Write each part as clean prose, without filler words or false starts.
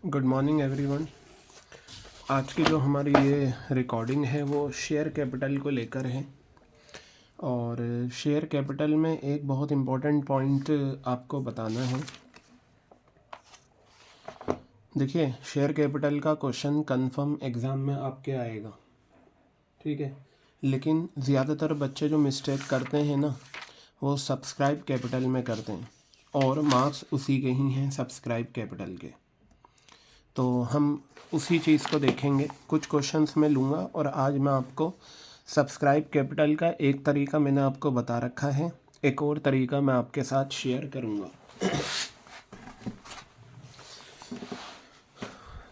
Good morning everyone. आज की जो हमारी ये रिकॉर्डिंग है वो शेयर कैपिटल को लेकर है। और शेयर कैपिटल में एक बहुत इम्पोर्टेंट पॉइंट आपको बताना है। देखिए, शेयर कैपिटल का क्वेश्चन कंफर्म एग्ज़ाम में आपके आएगा, ठीक है। लेकिन ज़्यादातर बच्चे जो मिस्टेक करते हैं ना, वो सब्सक्राइब कैपिटल में करते हैं और मार्क्स उसी के ही हैं, सब्सक्राइब कैपिटल के। तो हम उसी चीज़ को देखेंगे। कुछ क्वेश्चंस मैं लूँगा और आज मैं आपको सब्सक्राइब कैपिटल का एक तरीका मैंने आपको बता रखा है, एक और तरीका मैं आपके साथ शेयर करूँगा।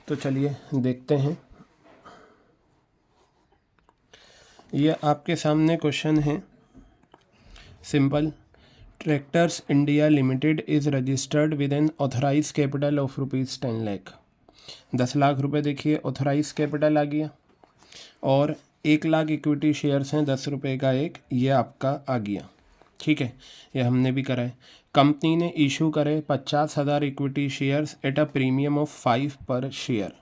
तो चलिए देखते हैं। ये आपके सामने क्वेश्चन है, simple. Tractors India limited is registered with an authorise capital of ₹10 lakh. 10 lakh रुपए देखिए ऑथराइज कैपिटल आ गया, और 1 लाख इक्विटी शेयर्स हैं, 10 रुपये का एक, ये आपका आ गया, ठीक है। ये हमने भी करा है। कंपनी ने इशू करे 50,000 equity shares at a premium of 5 पर शेयर।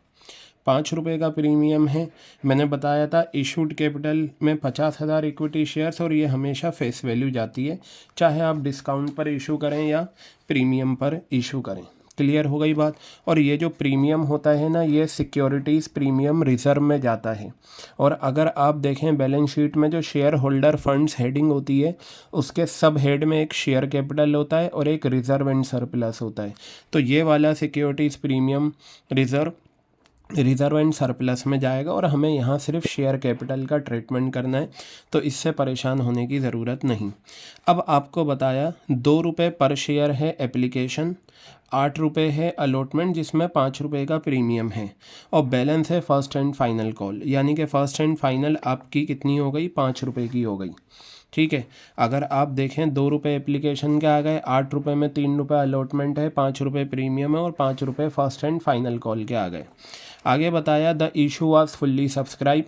5 रुपये का प्रीमियम है। मैंने बताया था इशूड कैपिटल में 50,000 इक्विटी शेयर्स, और ये हमेशा फेस वैल्यू जाती है, चाहे आप डिस्काउंट पर इशू करें या प्रीमियम पर इशू करें। क्लियर हो गई बात। और ये जो प्रीमियम होता है ना, ये सिक्योरिटीज़ प्रीमियम रिजर्व में जाता है। और अगर आप देखें बैलेंस शीट में जो शेयर होल्डर फंड्स हेडिंग होती है, उसके सब हेड में एक शेयर कैपिटल होता है और एक रिजर्व एंड सरप्लस होता है। तो ये वाला securities premium reserve and surplus में जाएगा, और हमें यहाँ सिर्फ शेयर कैपिटल का ट्रीटमेंट करना है, तो इससे परेशान होने की ज़रूरत नहीं। अब आपको बताया 2 रुपये पर शेयर है एप्लीकेशन, 8 रुपये है अलॉटमेंट जिसमें 5 रुपये का प्रीमियम है, और बैलेंस है फर्स्ट एंड फाइनल कॉल, यानी कि फ़र्स्ट एंड फाइनल आपकी कितनी हो गई, 5 रुपये की हो गई, ठीक है। अगर आप देखें 2 रुपये एप्लीकेशन के आ गए, 8 रुपये में 3 रुपये अलॉटमेंट है, 5 रुपये प्रीमियम है, और 5 रुपये फर्स्ट एंड फाइनल कॉल के आ गए। आगे बताया the issue was fully subscribe,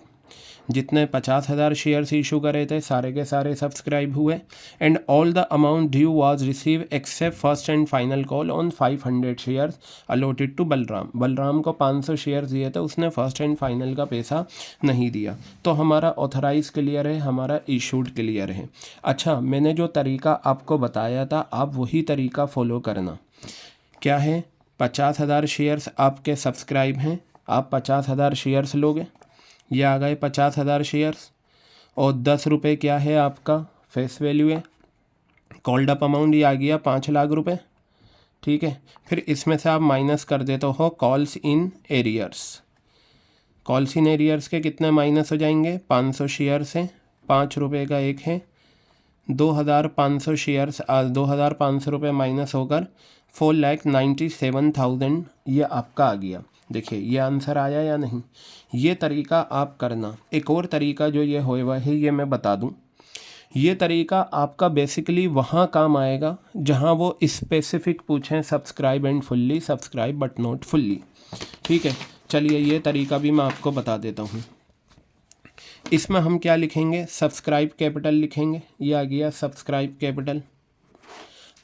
जितने 50,000 शेयर्स इशू करे थे सारे के सारे सब्सक्राइब हुए, and all the amount due was receive except first and final call on 500 shares allotted to Balram. Balram को 500 शेयर्स दिए थे, उसने फर्स्ट एंड फाइनल का पैसा नहीं दिया। तो हमारा ऑथराइज क्लियर है, हमारा इशूड क्लियर है। अच्छा, मैंने जो तरीका आपको बताया था, आप वही तरीका फॉलो करना। क्या है, 50,000 शेयर्स आपके सब्सक्राइब हैं, आप 50,000 शेयर्स लोगे, ये आ गए 50,000 शेयर्स, और 10 रुपये क्या है आपका फेस वैल्यू है, कॉल्ड अप अमाउंट ये आ गया 5 लाख रुपए, ठीक है। फिर इसमें से आप माइनस कर देते हो calls in arrears. Calls in arrears के कितने माइनस हो जाएंगे, 500 शेयर्स हैं, 5 रुपये का एक है, 2,500 शेयर्स, 2,500 रुपये माइनस होकर 4,97,000 ये आपका आ गया। देखिए ये आंसर आया या नहीं। ये तरीका आप करना। एक और तरीका जो ये होएगा है, ये मैं बता दूं। ये तरीका आपका बेसिकली वहाँ काम आएगा जहाँ वो स्पेसिफिक पूछें subscribe and fully, subscribe but not fully, ठीक है। चलिए ये तरीका भी मैं आपको बता देता हूँ। इसमें हम क्या लिखेंगे, सब्सक्राइब कैपिटल लिखेंगे, ये आ गया सब्सक्राइब कैपिटल।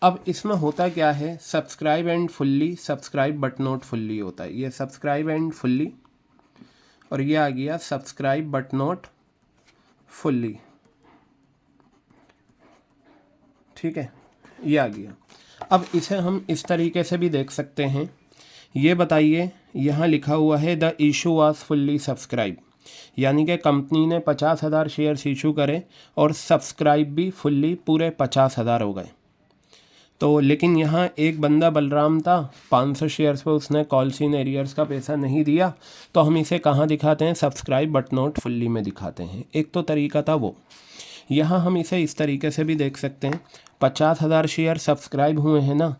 अब इसमें होता क्या है, subscribe and fully, subscribe but not fully होता है। ये सब्सक्राइब एंड फुल्ली, और ये आ गया सब्सक्राइब बट नॉट फुल्ली, ठीक है, ये आ गया। अब इसे हम इस तरीके से भी देख सकते हैं। ये बताइए, यहाँ लिखा हुआ है the issue was fully subscribe, यानी कि कंपनी ने 50,000 शेयर्स इशू करे और सब्सक्राइब भी फुल्ली पूरे 50,000 हो गए। तो लेकिन यहाँ एक बंदा बलराम था, 500 शेयर्स पे उसने कॉल्स इन एरियर्स का पैसा नहीं दिया, तो हम इसे कहाँ दिखाते हैं, सब्सक्राइब बट नॉट फुल्ली में दिखाते हैं। एक तो तरीका था वो। यहाँ हम इसे इस तरीके से भी देख सकते हैं, 50,000 शेयर सब्सक्राइब हुए हैं ना,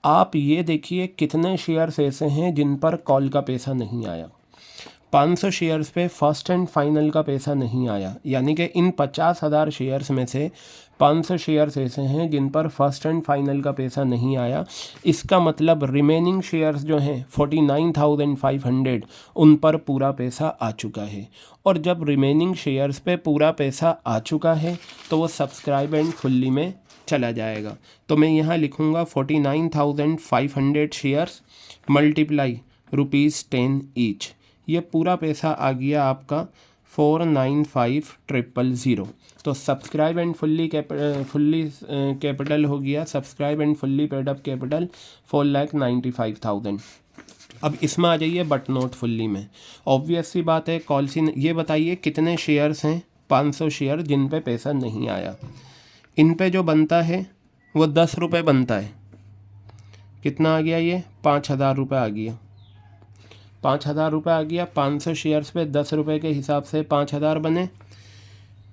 आप ये देखिए कितने शेयर्स ऐसे हैं जिन पर कॉल का पैसा नहीं आया। 500 शेयर्स पे फर्स्ट एंड फाइनल का पैसा नहीं आया, यानी कि इन 50,000 शेयर्स में से 500 शेयर्स ऐसे हैं जिन पर फर्स्ट एंड फाइनल का पैसा नहीं आया। इसका मतलब रिमेनिंग शेयर्स जो हैं 49,500, उन पर पूरा पैसा आ चुका है। और जब रिमेनिंग शेयर्स पे पूरा पैसा आ चुका है तो वो सब्सक्राइब एंड फुल्ली में चला जाएगा। तो मैं यहाँ लिखूँगा 49,500 शेयर्स मल्टीप्लाई ₹10 ईच। ये पूरा पैसा आ गया आपका 495,000। तो सब्सक्राइब एंड फुल्ली कैपिटल हो गया, subscribe and fully paid up capital 4,95,000। अब इसमें आ जाइए बट नॉट फुल्ली में। ऑब्वियस सी बात है, कॉल सी ये बताइए कितने शेयर्स हैं, 500 शेयर जिन पे पैसा नहीं आया। इन पे जो बनता है वो 10 रुपये बनता है। कितना आ गया ये? 5,000 रुपये आ गया। 5,000 रुपये आ गया। 500 शेयर्स पे 10 रुपये के हिसाब से 5,000 बने।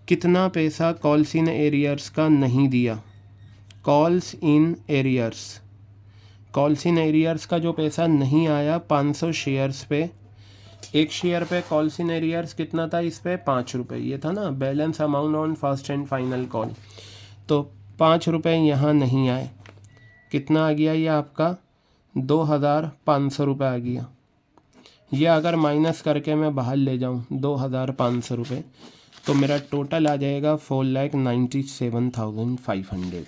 कितना पैसा कॉल्स इन एरियर्स का नहीं दिया? कॉल्स इन एरियर्स का जो पैसा नहीं आया 500 शेयर्स पे, एक शेयर पे कॉल्स इन एरियर्स कितना था? इस पे 5 रुपये, ये था ना balance amount on first and final call. तो 5 रुपये यहाँ नहीं आए। कितना आ गया ये आपका? 2,500 रुपये आ गया। ये अगर माइनस करके मैं बाहर ले जाऊँ 2,500 रुपये, तो मेरा टोटल आ जाएगा 4,97,500।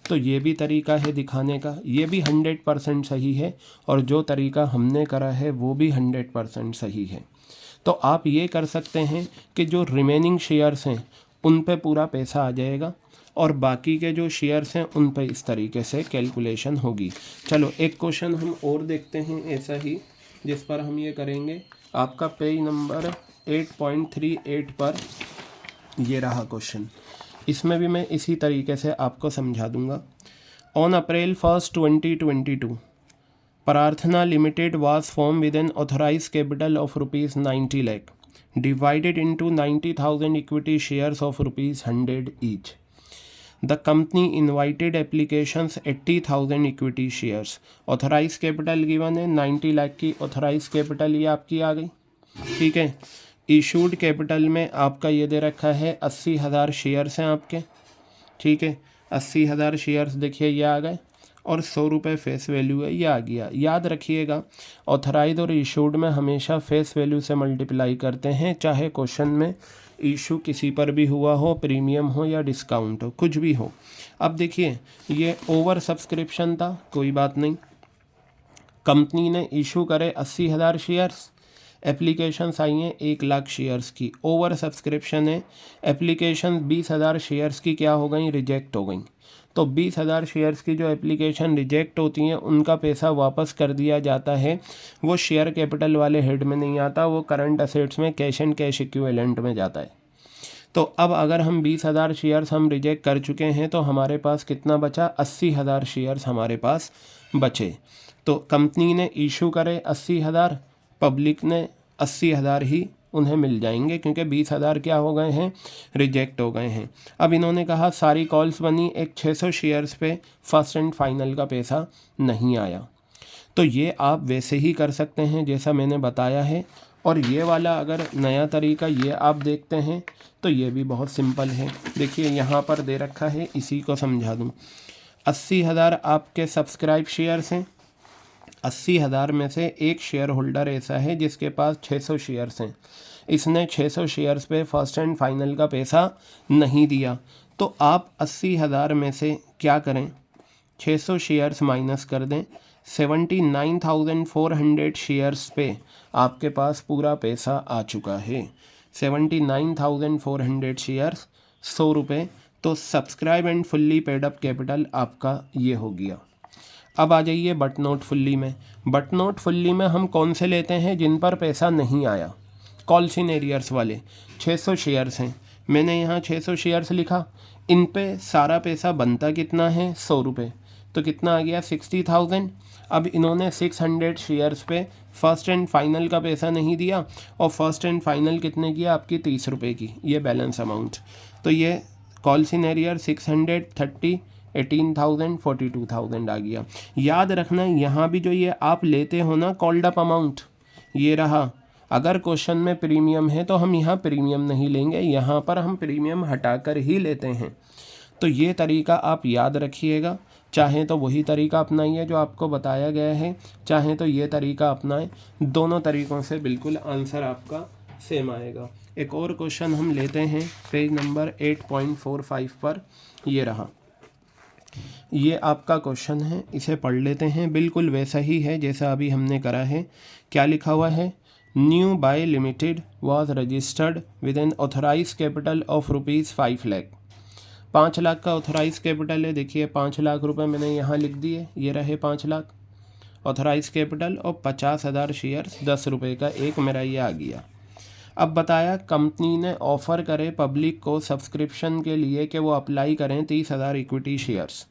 तो ये भी तरीका है दिखाने का, ये भी 100% सही है, और जो तरीका हमने करा है वो भी 100% सही है। तो आप ये कर सकते हैं कि जो रिमेनिंग शेयर्स हैं उन पे पूरा पैसा आ जाएगा, और बाकी के जो शेयर्स हैं उन पे इस तरीके से कैलकुलेशन होगी। चलो एक क्वेश्चन हम और देखते हैं ऐसा ही, जिस पर हम ये करेंगे। आपका पेज नंबर 8.38 पर ये रहा क्वेश्चन। इसमें भी मैं इसी तरीके से आपको समझा दूंगा। On April 1, 2022 Prarthana limited was form with an authorised capital of ₹90 lakh divided into 90,000 equity shares of ₹100 each. The company invited applications 80,000 equity shares. Authorise capital given है 90 लाख की ऑथराइज कैपिटल, ये आपकी आ गई। ठीक है। इशूड कैपिटल में आपका ये दे रखा है 80,000 शेयर्स हैं आपके। ठीक है, 80,000 शेयर्स देखिए ये आ गए, और 100 रुपये फेस वैल्यू है, ये आ गया। याद रखिएगा ऑथराइज और इशूड में हमेशा फेस वैल्यू से मल्टीप्लाई करते हैं, चाहे क्वेश्चन में इशू किसी पर भी हुआ हो, प्रीमियम हो या डिस्काउंट हो, कुछ भी हो। अब देखिए ये ओवर सब्सक्रिप्शन था, कोई बात नहीं। कंपनी ने इशू करे 80,000 शेयर्स, एप्लीकेशंस आई हैं 1 लाख शेयर्स की। ओवर सब्सक्रिप्शन है, एप्लीकेशन 20,000 शेयर्स की क्या हो गई? रिजेक्ट हो गई। तो 20,000 शेयर्स की जो एप्लीकेशन रिजेक्ट होती हैं उनका पैसा वापस कर दिया जाता है। वो शेयर कैपिटल वाले हेड में नहीं आता, वो करंट असेट्स में कैश एंड कैश इक्विवेलेंट में जाता है। तो अब अगर हम 20,000 शेयर्स हम रिजेक्ट कर चुके हैं, तो हमारे पास कितना बचा? 80,000 शेयर्स हमारे पास बचे। तो कंपनी ने इशू करे 80,000, पब्लिक ने 80,000 ही उन्हें मिल जाएंगे, क्योंकि 20,000 क्या हो गए हैं? रिजेक्ट हो गए हैं। अब इन्होंने कहा सारी कॉल्स बनी, एक 600 शेयर्स पे फर्स्ट एंड फाइनल का पैसा नहीं आया। तो ये आप वैसे ही कर सकते हैं जैसा मैंने बताया है। और ये वाला अगर नया तरीका ये आप देखते हैं तो ये भी बहुत सिंपल है। देखिए यहाँ पर दे रखा है, इसी को समझा दूँ। 80,000 आपके सब्सक्राइब शेयर्स हैं। 80,000 में से एक शेयर होल्डर ऐसा है जिसके पास 600 शेयर्स हैं। इसने 600 शेयर्स पे फर्स्ट एंड फाइनल का पैसा नहीं दिया। तो आप 80,000 में से क्या करें? 600 शेयर्स माइनस कर दें। 79,400 शेयर्स पे आपके पास पूरा पैसा आ चुका है। 79,400 शेयर्स, 100 रुपये। तो subscribe and fully paid up capital आपका ये हो गया। अब आ जाइए बट नॉट फुल्ली में। बट नॉट फुल्ली में हम कौन से लेते हैं? जिन पर पैसा नहीं आया, कॉल्स इन एरियर्स वाले। 600 शेयर्स हैं, मैंने यहाँ 600 शेयर्स लिखा। इन पे सारा पैसा बनता कितना है? 100 रुपये। तो कितना आ गया? 60,000। अब इन्होंने 600 शेयर्स पे फर्स्ट एंड फाइनल का पैसा नहीं दिया, और फर्स्ट एंड फाइनल कितने की? आपकी 30 रुपये की, ये बैलेंस अमाउंट। तो ये कॉल्स इन एरियर 630, 18,000, 42,000 आ गया। याद रखना यहाँ भी जो ये आप लेते हो ना कॉल्ड अप अमाउंट, ये रहा। अगर क्वेश्चन में प्रीमियम है तो हम यहाँ प्रीमियम नहीं लेंगे, यहाँ पर हम प्रीमियम हटाकर ही लेते हैं। तो ये तरीका आप याद रखिएगा। चाहें तो वही तरीका अपनाइए जो आपको बताया गया है, चाहें तो ये तरीका अपनाएं। दोनों तरीक़ों से बिल्कुल आंसर आपका सेम आएगा। एक और क्वेश्चन हम लेते हैं पेज नंबर 8.45 पर, ये रहा। ये आपका क्वेश्चन है, इसे पढ़ लेते हैं। बिल्कुल वैसा ही है जैसा अभी हमने करा है। क्या लिखा हुआ है? New buy limited was registered with an authorise capital of ₹5 lakh. 5 lakh का ऑथराइज कैपिटल है। देखिए 5 लाख रुपए मैंने यहाँ लिख दिए, ये रहे 5 लाख ऑथराइज कैपिटल, और 50,000 शेयर्स 10 रुपये का एक मेरा ये आ गया। अब बताया कंपनी ने ऑफ़र करे पब्लिक को सब्सक्रिप्शन के लिए कि वो अप्लाई करें 30,000 इक्विटी शेयर्स।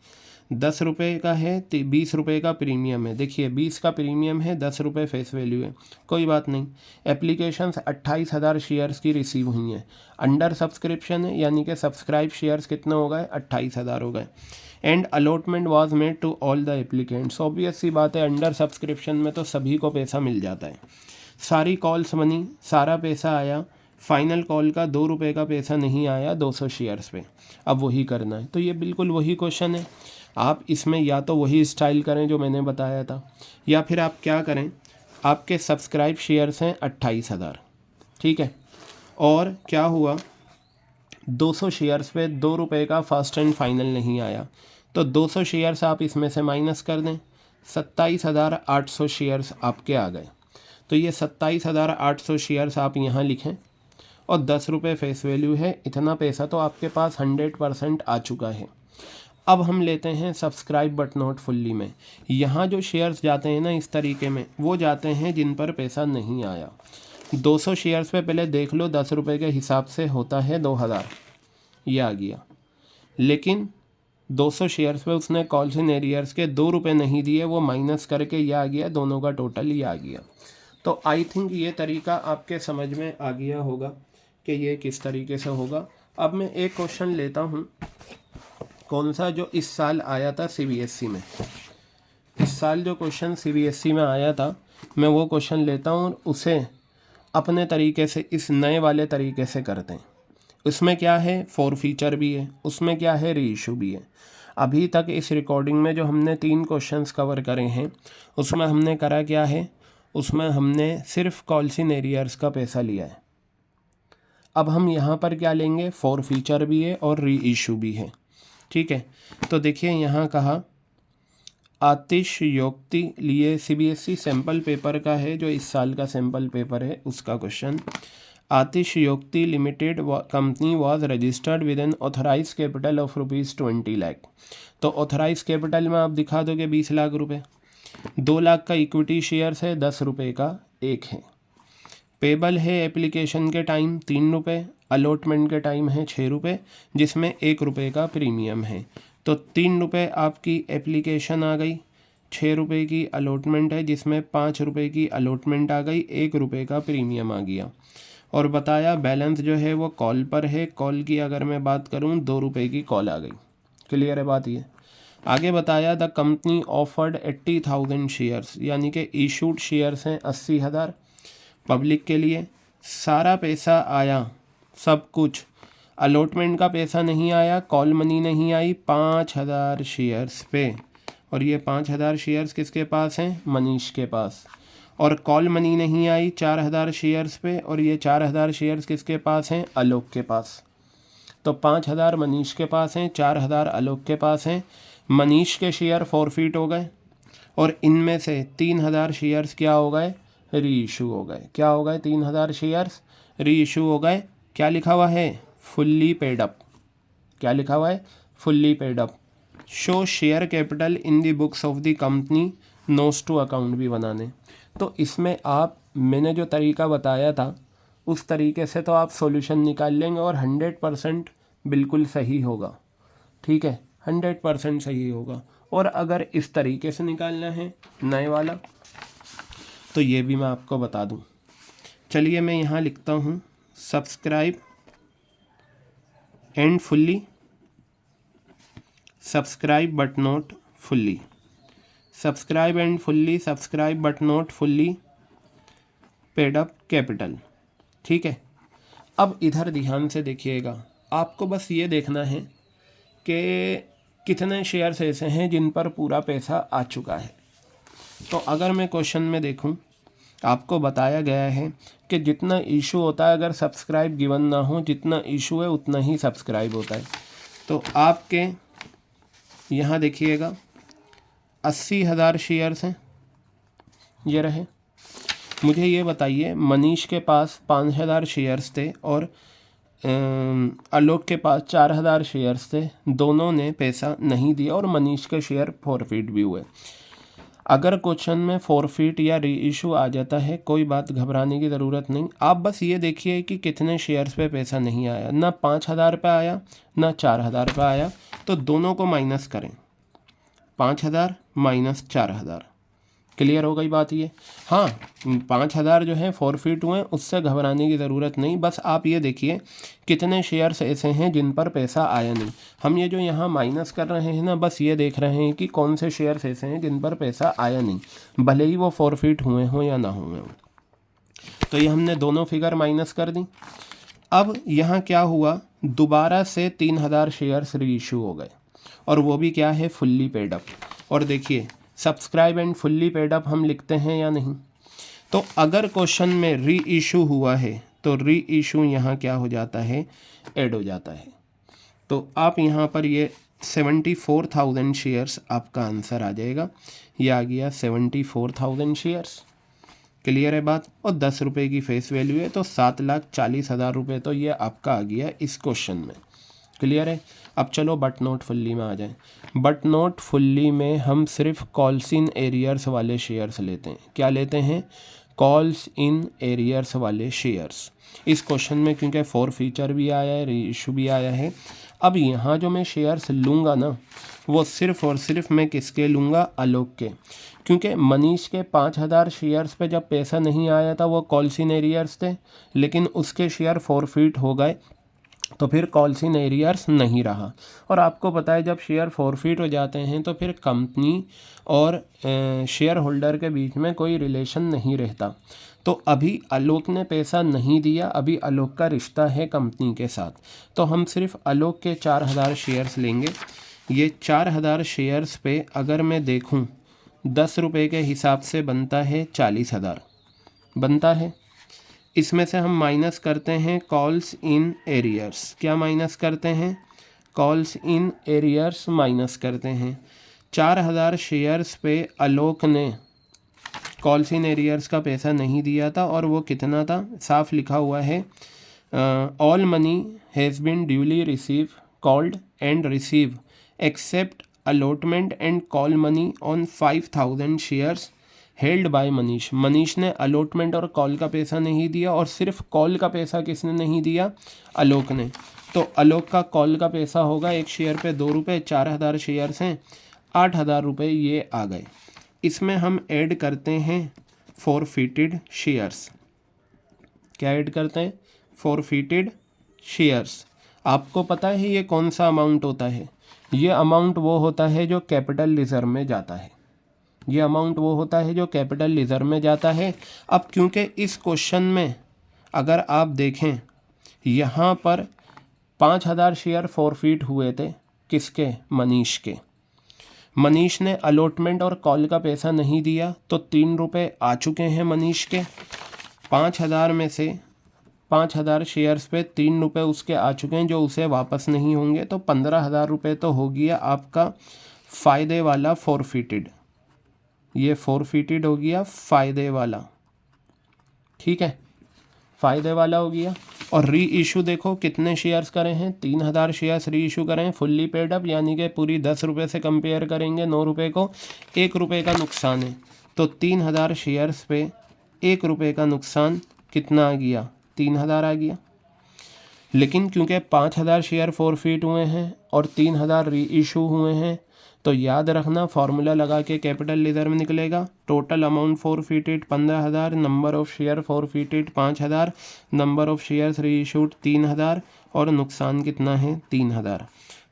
10 रुपये का है, 20 रुपये का प्रीमियम है। देखिए 20 का प्रीमियम है, 10 रुपये फेस वैल्यू है, कोई बात नहीं। एप्लीकेशंस 28,000 शेयर्स की रिसीव हुई हैं। अंडर सब्सक्रिप्शन है, यानी कि सब्सक्राइब शेयर्स कितने हो गए? 28,000 हो गए। And allotment was made to all the applicants. Obvious सी बात है, अंडर सब्सक्रिप्शन में तो सभी को पैसा मिल जाता है। सारी कॉल्स बनी, सारा पैसा आया। फाइनल कॉल का 2 रुपये का पैसा नहीं आया 200 शेयर्स पे। अब वही करना है, तो ये बिल्कुल वही क्वेश्चन है। आप इसमें या तो वही स्टाइल करें जो मैंने बताया था, या फिर आप क्या करें, आपके सब्सक्राइब शेयर्स हैं 28,000, ठीक है, और क्या हुआ 200 शेयर्स पे 2 रुपये का फर्स्ट एंड फाइनल नहीं आया, तो 200 शेयर्स आप इसमें से माइनस कर दें, 27,800 शेयर्स आपके आ गए। तो ये 27,800 शेयर्स आप यहाँ लिखें, और 10 रुपये फेस वैल्यू है। इतना पैसा तो आपके पास 100% आ चुका है। अब हम लेते हैं सब्सक्राइब बट नॉट फुल्ली में। यहाँ जो शेयर्स जाते हैं ना इस तरीके में, वो जाते हैं जिन पर पैसा नहीं आया। 200 शेयर्स पे पहले देख लो, 10 रुपये के हिसाब से होता है 2,000, ये आ गया। लेकिन 200 शेयर्स पे उसने कॉल्स इन एरियर्स के 2 रुपये नहीं दिए, वो माइनस करके ये आ गया, दोनों का टोटल ये आ गया। तो आई थिंक ये तरीका आपके समझ में आ गया होगा कि ये किस तरीके से होगा। अब मैं एक क्वेश्चन लेता हूँ, कौन सा, जो इस साल आया था CBSE में। इस साल जो क्वेश्चन CBSE में आया था, मैं वो क्वेश्चन लेता हूँ और उसे अपने तरीके से, इस नए वाले तरीके से करते हैं। उसमें क्या है, फॉरफीचर भी है, उसमें क्या है, री इशू भी है। अभी तक इस रिकॉर्डिंग में जो हमने 3 क्वेश्चंस कवर करे हैं, उसमें हमने करा क्या है, उसमें हमने सिर्फ कॉल्स इन एरियर्स का पैसा लिया है। अब हम यहाँ पर क्या लेंगे, फॉरफीचर भी है और री इशू भी है, ठीक है। तो देखिए यहाँ कहा आतिशयोक्ति लिए, CBSE सैम्पल पेपर का है, जो इस साल का सैम्पल पेपर है उसका क्वेश्चन। आतिशयोक्ति limited company was registered with an authorise capital of ₹20 lakh. तो ऑथराइज कैपिटल में आप दिखा दोगे 20 लाख रुपए। 2 लाख का इक्विटी शेयर्स है, 10 रुपये का एक है। पेबल है एप्लीकेशन के टाइम 3 रुपये, अलॉटमेंट के टाइम है 6 रुपये, जिसमें 1 रुपये का प्रीमियम है। तो 3 रुपये आपकी एप्लीकेशन आ गई, 6 रुपये की अलॉटमेंट है, जिसमें 5 रुपये की अलॉटमेंट आ गई, 1 रुपये का प्रीमियम आ गया। और बताया बैलेंस जो है वो कॉल पर है। कॉल की अगर मैं बात करूँ 2 रुपये की कॉल आ गई। क्लियर है बात ये। आगे बताया द कंपनी ऑफर्ड 80,000 शेयर्स, यानी कि इशूड शेयर्स हैं 80,000 पब्लिक के लिए। सारा पैसा आया, सब कुछ। अलॉटमेंट का पैसा नहीं आया, कॉल मनी नहीं आई 5,000 शेयर्स पे, और ये 5,000 शेयर्स किसके पास हैं, मनीष के पास। और कॉल मनी नहीं आई 4,000 शेयर्स पे, और ये 4,000 शेयर्स किसके पास हैं, आलोक के पास। तो 5,000 मनीष के पास हैं, 4,000 आलोक के पास हैं। मनीष के शेयर फॉरफिट हो गए, और इनमें से 3,000 शेयर्स क्या हो गए, री इशू हो गए। क्या हो गए, 3,000 शेयर्स री इशू हो गए। क्या लिखा हुआ है, फुल्ली पेड अप। क्या लिखा हुआ है, fully paid up. Show share capital in the books of the company, notes to account भी बनाने। तो इसमें आप, मैंने जो तरीका बताया था उस तरीके से तो आप सॉल्यूशन निकाल लेंगे, और 100% बिल्कुल सही होगा, ठीक है, 100% सही होगा। और अगर इस तरीके से निकालना है नए वाला, तो ये भी मैं आपको बता दूं। चलिए मैं यहाँ लिखता हूँ subscribe and fully, subscribe but not fully, subscribe and fully, subscribe but not fully paid up capital, ठीक है। अब इधर ध्यान से देखिएगा, आपको बस ये देखना है कि कितने शेयर्स ऐसे हैं जिन पर पूरा पैसा आ चुका है। तो अगर मैं क्वेश्चन में देखूं, आपको बताया गया है कि जितना इशू होता है, अगर सब्सक्राइब गिवन ना हो, जितना इशू है उतना ही सब्सक्राइब होता है। तो आपके यहाँ देखिएगा 80,000 शेयर्स हैं, ये रहे। मुझे ये बताइए, मनीष के पास 5,000 शेयर्स थे और आलोक के पास 4,000 शेयर्स थे, दोनों ने पैसा नहीं दिया और मनीष के शेयर फॉरफिट भी हुए। अगर क्वेश्चन में फॉरफिट या री इशू आ जाता है, कोई बात घबराने की ज़रूरत नहीं। आप बस ये देखिए कि कितने शेयर्स पे पैसा नहीं आया, ना 5,000 पे आया ना 4,000 पे आया, तो दोनों को माइनस करें, 5,000 माइनस 4,000। क्लियर हो गई बात ये। हाँ, 5,000 जो है फॉरफिट हुए, उससे घबराने की ज़रूरत नहीं। बस आप ये देखिए कितने शेयर्स ऐसे हैं जिन पर पैसा आया नहीं। हम ये जो यहाँ माइनस कर रहे हैं ना, बस ये देख रहे हैं कि कौन से शेयर्स ऐसे हैं जिन पर पैसा आया नहीं, भले ही वो फॉरफिट हुए हों या ना हुए हों। तो ये हमने दोनों फिगर माइनस कर दी। अब यहाँ क्या हुआ, दोबारा से 3,000 शेयर्स री इशू हो गए, और वो भी क्या है, फुल्ली पेड अप। और देखिए subscribe and fully paid up हम लिखते हैं या नहीं। तो अगर क्वेश्चन में री इशू हुआ है तो री इशू यहाँ क्या हो जाता है, ऐड हो जाता है। तो आप यहाँ पर ये 74,000 शेयर्स आपका आंसर आ जाएगा। ये आ गया 74,000 शेयर्स। क्लियर है बात। और 10 रुपये की फेस वैल्यू है, तो 7,40,000 रुपये तो ये आपका आ गया इस क्वेश्चन में। क्लियर है। अब चलो बट नॉट फुल्ली में आ जाए। बट नॉट फुल्ली में हम सिर्फ कॉल्स इन एरियर्स वाले शेयर्स लेते हैं। क्या लेते हैं, कॉल्स इन एरियर्स वाले शेयर्स। इस क्वेश्चन में क्योंकि फॉर फीचर भी आया है, री इशू भी आया है। अब यहाँ जो मैं शेयर्स लूँगा ना, वो सिर्फ और सिर्फ मैं किसके लूँगा, आलोक के। क्योंकि मनीष के 5,000 शेयर्स पे जब पैसा नहीं आया था वो कॉल्स इन एरियर्स थे, लेकिन उसके शेयर फॉरफिट हो गए, तो फिर कॉल्स इन एरियर्स नहीं रहा। और आपको पता है जब शेयर फॉरफिट हो जाते हैं तो फिर कंपनी और शेयर होल्डर के बीच में कोई रिलेशन नहीं रहता। तो अभी आलोक ने पैसा नहीं दिया, अभी आलोक का रिश्ता है कंपनी के साथ, तो हम सिर्फ आलोक के 4,000 शेयर्स लेंगे। ये 4,000 शेयर्स पे अगर मैं देखूं 10 रुपये के हिसाब से बनता है 40,000 बनता है। इसमें से हम माइनस करते हैं कॉल्स इन एरियर्स। क्या माइनस करते हैं, कॉल्स इन एरियर्स माइनस करते हैं। 4,000 शेयर्स पे आलोक ने कॉल्स इन एरियर्स का पैसा नहीं दिया था, और वो कितना था, साफ लिखा हुआ है, all money has been duly receive called and receive except allotment and call money on 5,000 shares held by Manish. Manish ने अलॉटमेंट और कॉल का पैसा नहीं दिया, और सिर्फ कॉल का पैसा किसने नहीं दिया, आलोक ने। तो आलोक का कॉल का पैसा होगा एक शेयर पे 2 रुपये, 4,000 शेयर्स हैं, 8,000 रुपये ये आ गए। इसमें हम ऐड करते हैं फॉरफिटेड शेयर्स। क्या ऐड करते हैं, फॉरफिटेड शेयर्स। आपको पता है ये कौन सा अमाउंट होता है, ये अमाउंट वो होता है जो कैपिटल रिजर्व में जाता है। ये अमाउंट वो होता है जो कैपिटल रिजर्व में जाता है। अब क्योंकि इस क्वेश्चन में अगर आप देखें, यहाँ पर 5,000 शेयर फॉरफिट हुए थे, किसके, मनीष के। मनीष ने अलॉटमेंट और कॉल का पैसा नहीं दिया, तो 3 रुपये आ चुके हैं मनीष के। 5,000 में से 5,000 शेयर्स पे 3 रुपये उसके आ चुके हैं जो उसे वापस नहीं होंगे, तो 15,000 रुपये तो हो गया आपका फ़ायदे वाला फॉरफिटेड। ये फॉरफिटेड हो गया फ़ायदे वाला, ठीक है, फ़ायदे वाला हो गया। और री इशू देखो कितने शेयर्स करें हैं, 3,000 शेयर्स री इशू करें फुल्ली पेड अप, यानी कि पूरी 10 रुपये से कंपेयर करेंगे 9 रुपये को, 1 रुपये का नुकसान है, तो 3,000 शेयर्स पे 1 रुपये का नुकसान कितना आ गया, 3,000 आ गया। लेकिन क्योंकि 5,000 शेयर फॉरफिट हुए हैं और 3,000 री इशू हुए हैं, तो याद रखना फार्मूला लगा के कैपिटल रिजर्व निकलेगा। Total amount forfeited 15,000, number of share forfeited 5,000, number of shares री इशूड 3,000, और नुकसान कितना है, 3,000।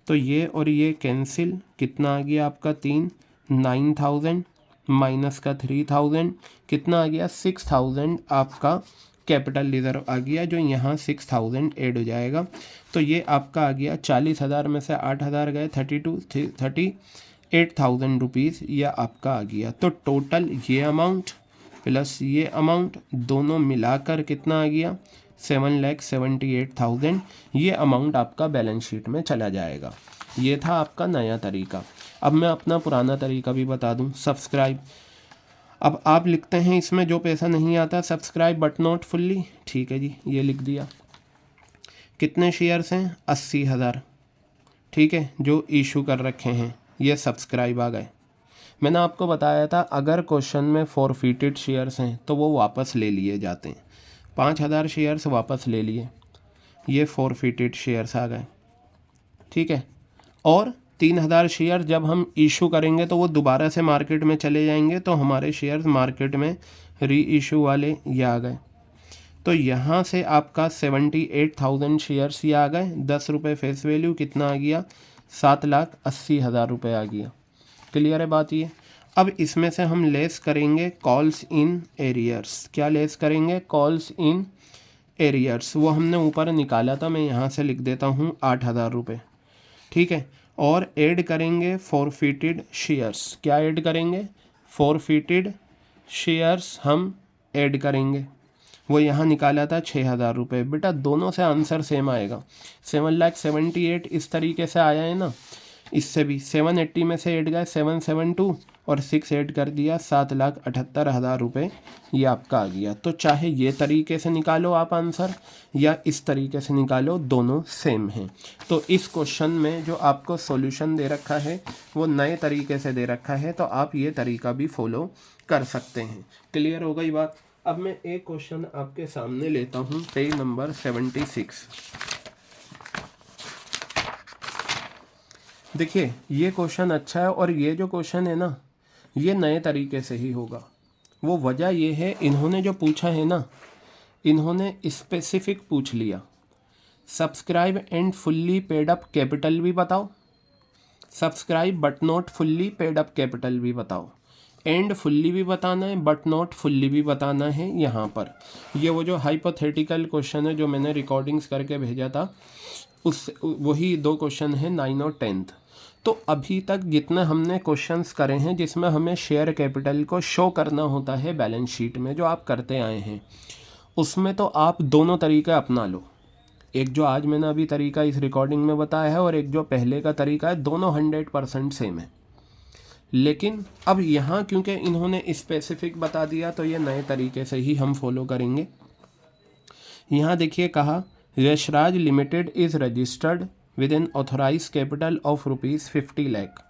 तो ये और ये कैंसिल, कितना आ गया आपका 3, 9,000 माइनस का 3,000, कितना आ गया 6,000 आपका कैपिटल रिजर्व आ गया, जो यहाँ 6,000 ऐड हो जाएगा। तो ये आपका आ गया 40,000 में से 8,000 गए, 38,000 रुपीज़ यह आपका आ गया। तो टोटल ये अमाउंट प्लस ये अमाउंट दोनों मिलाकर कितना आ गया, 7,78,000। ये अमाउंट आपका बैलेंस शीट में चला जाएगा। ये था आपका नया तरीका। अब मैं अपना पुराना तरीका भी बता दूं, सब्सक्राइब। अब आप लिखते हैं इसमें जो पैसा नहीं आता, सब्सक्राइब बट नॉट फुल्ली, ठीक है जी, ये लिख दिया। कितने शेयर्स हैं? 80,000, ठीक है, जो इशू कर रखे हैं, ये सब्सक्राइब आ गए। मैंने आपको बताया था अगर क्वेश्चन में फॉरफिटेड शेयर्स हैं तो वो वापस ले लिए जाते हैं। 5,000 शेयर्स वापस ले लिए, ये फॉरफिटेड शेयर्स आ गए, ठीक है। और 3,000 शेयर जब हम इशू करेंगे तो वो दोबारा से मार्केट में चले जाएंगे, तो हमारे शेयर्स मार्केट में री इशू वाले ये आ गए। तो यहाँ से आपका 78,000 शेयर्स ये आ गए। 10 रुपये फेस वैल्यू, कितना आ गया? 7,80,000 रुपये आ गया। क्लियर है बात ये। अब इसमें से हम लेस करेंगे कॉल्स इन एरियर्स। क्या लेस करेंगे? Calls in arrears. वो हमने ऊपर निकाला था, मैं यहाँ से लिख देता हूँ 8,000 रुपये, ठीक है। और ऐड करेंगे फॉरफिटेड शेयर्स। क्या ऐड करेंगे? फॉरफिटेड शेयर्स हम ऐड करेंगे। वो यहाँ निकाला था 6,000 रुपये। बेटा दोनों से आंसर सेम आएगा। 7,78,000 इस तरीके से आया है ना, इससे भी 780 में से ऐड गए 772 और 6 ऐड कर दिया, 7,78,000 रुपये ये आपका आ गया। तो चाहे ये तरीके से निकालो आप आंसर या इस तरीके से निकालो, दोनों सेम हैं। तो इस क्वेश्चन में जो आपको सॉल्यूशन दे रखा है वो नए तरीके से दे रखा है, तो आप ये तरीका भी फॉलो कर सकते हैं। क्लियर हो गई बात। अब मैं एक क्वेश्चन आपके सामने लेता हूँ, पेज नंबर 76। देखिए ये क्वेश्चन अच्छा है, और ये जो क्वेश्चन है ना ये नए तरीके से ही होगा। वो वजह ये है, इन्होंने जो पूछा है ना, इन्होंने स्पेसिफिक पूछ लिया। Subscribe and fully paid up capital भी बताओ, subscribe but not fully paid up capital भी बताओ, एंड फुल्ली भी बताना है बट नॉट फुल्ली भी बताना है यहाँ पर। ये वो जो हाइपोथेटिकल क्वेश्चन है जो मैंने रिकॉर्डिंग्स करके भेजा था, उस वही दो क्वेश्चन है 9 और 10th। तो अभी तक जितने हमने क्वेश्चंस करे हैं जिसमें हमें शेयर कैपिटल को शो करना होता है बैलेंस शीट में, जो आप करते आए हैं, उसमें तो आप दोनों तरीके अपना लो। एक जो आज मैंने अभी तरीका इस रिकॉर्डिंग में बताया है और एक जो पहले का तरीका है, दोनों 100% सेम है। लेकिन अब यहाँ क्योंकि इन्होंने स्पेसिफिक बता दिया तो ये नए तरीके से ही हम फॉलो करेंगे। यहाँ देखिए कहा, Yashraj limited is registered with an authorise capital of ₹50 lakh.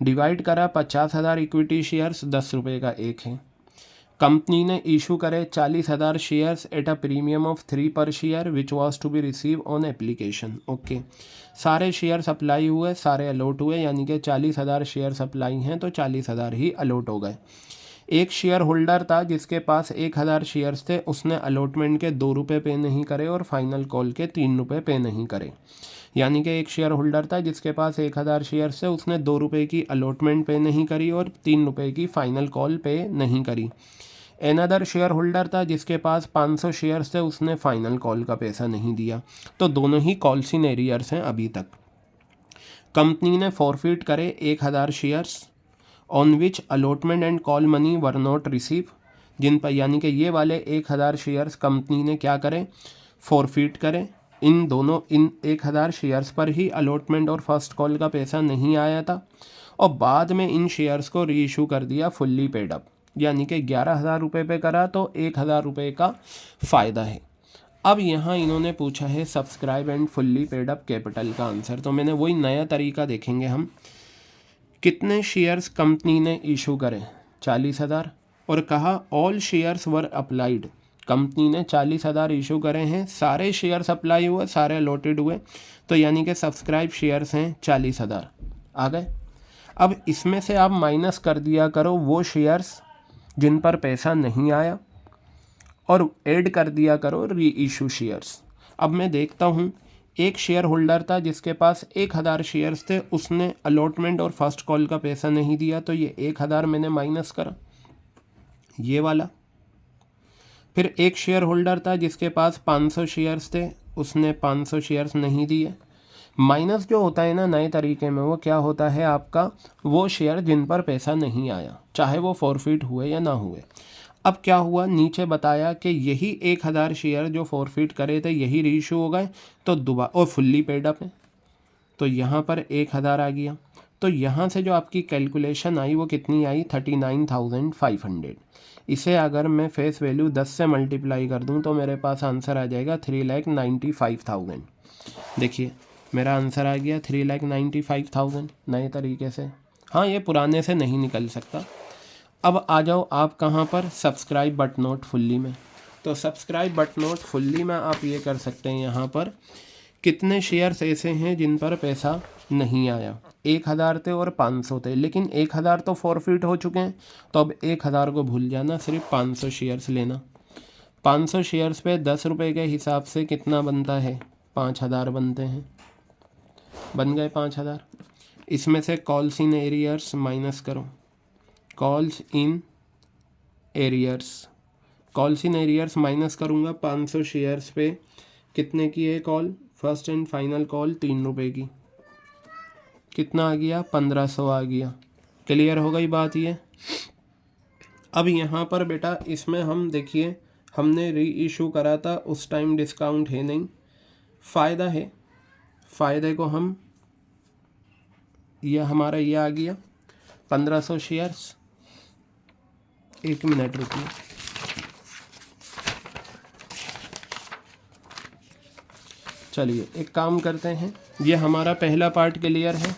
Divide करा 50,000 इक्विटी शेयर्स, 10 रुपये का एक है। कंपनी ने इशू करे 40,000 shares at a premium of 3 per share which was to be receive on application. Okay, सारे शेयर अप्लाई हुए, सारे अलॉट हुए, यानी कि 40,000 शेयर अप्लाई हैं तो 40,000 ही अलॉट हो गए। एक शेयर होल्डर था जिसके पास 1,000 शेयर्स थे, उसने अलॉटमेंट के 2 रुपये पे नहीं करे और फाइनल कॉल के 3 रुपये पे नहीं करे। यानी कि एक शेयर होल्डर था जिसके पास 1,000 शेयर्स थे, उसने 2 रुपये की अलॉटमेंट पे नहीं करी और 3 रुपये की फाइनल कॉल पे नहीं करी। एनदर शेयर होल्डर था जिसके पास 500 शेयर्स थे, उसने फाइनल कॉल का पैसा नहीं दिया। तो दोनों ही कॉल्स इन एरियर्स हैं अभी तक। कंपनी ने फॉरफिट करे 1,000 shares on which allotment and call money were not receive, जिन पर यानी कि ये वाले 1,000 शेयर्स कंपनी ने क्या करें, फॉरफिट करें। इन 1,000 शेयर्स पर ही अलॉटमेंट और फर्स्ट कॉल का पैसा नहीं आया था, और बाद में इन शेयर्स को री इशू कर दिया फुल्ली पेड अप, यानी कि 11,000 रुपये पे करा तो 1,000 रुपये का फ़ायदा है। अब यहाँ इन्होंने पूछा है subscribe and fully paid up capital का आंसर, तो मैंने वही नया तरीका देखेंगे हम। कितने शेयर्स कंपनी ने इशू करे? 40,000, और कहा ऑल शेयर्स वर अप्लाइड। कंपनी ने 40,000 इशू करे हैं, सारे शेयर्स अप्लाई हुए, सारे अलॉटेड हुए, तो यानी कि सब्सक्राइब शेयर्स हैं 40,000 आ गए। अब इसमें से आप माइनस कर दिया करो वो शेयर्स जिन पर पैसा नहीं आया, और ऐड कर दिया करो री इशू शेयर्स। अब मैं देखता हूँ, एक शेयर होल्डर था जिसके पास 1,000 शेयर्स थे, उसने अलॉटमेंट और फर्स्ट कॉल का पैसा नहीं दिया, तो ये 1,000 मैंने माइनस करा, ये वाला। फिर एक शेयर होल्डर था जिसके पास 500 शेयर्स थे, उसने 500 शेयर्स नहीं दिए। माइनस जो होता है ना नए तरीके में, वो क्या होता है आपका, वो शेयर जिन पर पैसा नहीं आया, चाहे वो फॉरफिट हुए या ना हुए। अब क्या हुआ, नीचे बताया कि यही 1,000 शेयर जो फॉरफिट करे थे यही रीइशू हो गए, तो दोबारा और फुल्ली पेड अप है, तो यहाँ पर 1,000 आ गया। तो यहाँ से जो आपकी कैलकुलेशन आई वो कितनी आई, 39,500। इसे अगर मैं फेस वैल्यू 10 से मल्टीप्लाई कर दूँ तो मेरे पास आंसर आ जाएगा 3,95,000। देखिए मेरा आंसर आ गया 3,95,000 नए तरीके से। हाँ, ये पुराने से नहीं निकल सकता। अब आ जाओ आप कहाँ पर, सब्सक्राइब बट नॉट फुल्ली में। तो सब्सक्राइब बट नॉट फुल्ली में आप ये कर सकते हैं, यहाँ पर कितने शेयर्स ऐसे हैं जिन पर पैसा नहीं आया। 1,000 थे और 500 थे, लेकिन 1,000 तो फॉरफिट हो चुके हैं, तो अब 1,000 को भूल जाना, सिर्फ 500 शेयर्स लेना। 500 शेयर्स पे 10 रुपये के हिसाब से कितना बनता है, 5,000 बनते हैं। बन गए 5,000। इसमें से कॉल्स इन एरियर्स माइनस करो, calls in arrears, calls in arrears minus करूँगा। 500 शेयर्स पे कितने की है call, first and final call 3 रुपये की, कितना आ गया, 1,500 आ गया। क्लियर हो गई बात ये। अब यहाँ पर बेटा इसमें हम देखिए, हमने री इशू करा था, उस टाइम डिस्काउंट है नहीं, फ़ायदा है। फ़ायदे को हम, यह हमारा ये आ गया 1,500 शेयर्स। 1 मिनट रुकिए, चलिए एक काम करते हैं, ये हमारा पहला पार्ट क्लियर है।